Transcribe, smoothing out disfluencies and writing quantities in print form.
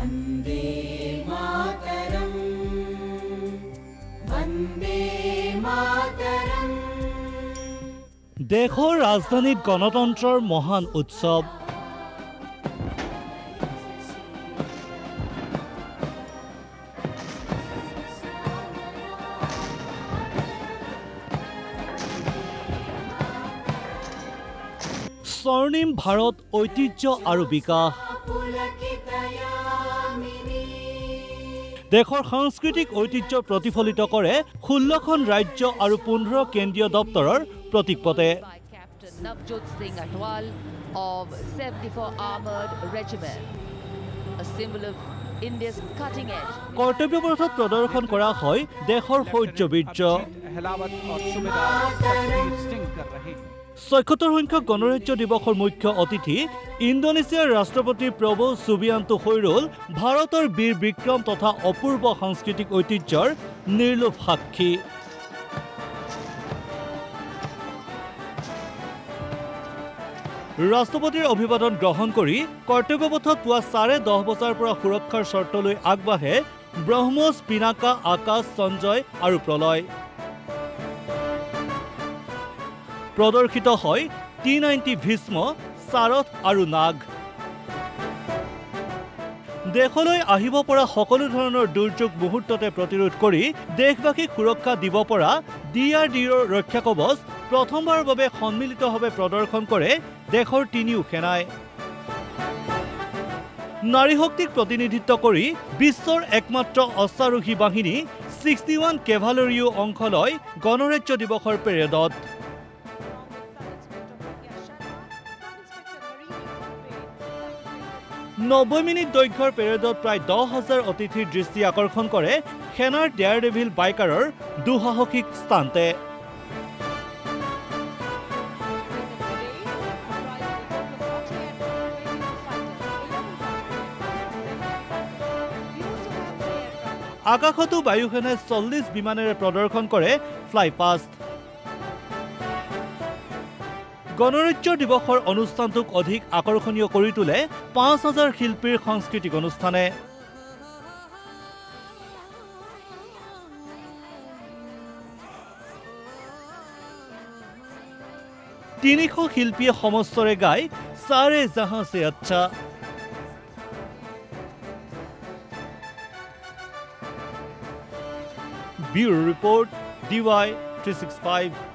वन्दे मातरम् वन्दे मातरम् देशर राजधानी गणतंत्ৰৰ महान उत्सव स्वर्णिम भारत ऐतिह्य और विकास देशर सांस्कृतिक ऐतिह्य प्रतिफलित करे 16খন राज्य और 15 केंद्रीय दफ्तৰৰ प्रतीकपटे Navjot Singh Atwal of 74 Armored Regiment, a symbol of India's cutting edge. कर्तव्यपथत प्रदर्शन करा হয় देशर शौर्यवीर्य ৭৬ সংখ্যক গণৰাজ্য দিৱসৰ মুখ্য অতিথি ইণ্ডোনেছিয়াৰ ৰাষ্ট্ৰপতি প্ৰবো সুবিয়ান্তো হৈৰুল ভাৰতৰ বীৰ বিক্ৰম তথা অপূৰ্ব সাংস্কৃতিক ঐতিহ্যৰ নিৰ্লোভ সাক্ষী ৰাষ্ট্ৰপতিৰ অভিবাদন গ্ৰহণ কৰি কৰ্তব্যপথত পুৱা 10:30 বজাৰ পৰা সুৰক্ষাৰ চৰ্তলৈ আগবাঢ়ে ব্ৰহ্মোছ পিনাকা আকাশ সঞ্জয় আৰু প্ৰলয় प्रदर्शित হয় T90 ভীষ্ম সাৰথ আৰু নাগ দেশলৈ আহিব পৰা সকলো ধৰণৰ দুৰ্যোগ মুহূৰ্ততে প্ৰতিৰোধ কৰি দেশবাসীক সুৰক্ষা দিব পৰা DRDOৰ ৰক্ষা কৱচ প্ৰথমবাৰৰ বাবে সন্মিলিতভাৱে প্ৰদৰ্শন কৰে দেশৰ তিনিও সেনাই নাৰী শক্তিক প্ৰতিনিধিত্ব কৰি বিশ্বৰ একমাত্ৰ অশ্বাৰোহী বাহিনী 61 কেভালৰীও অংশ লয় গণৰাজ্য দিৱসৰ পেৰেডত 90 মিনিট দৈৰ্ঘ্যৰ পেৰেডত প্ৰায় 10,000 অতিথিৰ দৃষ্টি আকৰ্ষণ কৰে সেনাৰ ডেয়াৰডেভিল বাইকাৰৰ দুঃসাহসিক স্থান্তে আকাশতো বায়ুসেনাই 40 বিমানেৰে প্ৰদৰ্শন কৰে ফ্লাইপাষ্ট গণৰাজ্য দিৱসৰ অনুষ্ঠানটোক অধিক আকৰ্ষণীয় কৰি তোলে 5000 শিল্পীৰ সাংস্কৃতিক অনুষ্ঠানে তিনিশ শিল্পীয়ে সমস্তৰে গায় সাৰে জাহাঁ সে আচ্ছা ব্যুৰো ৰিপৰ্ট DY 365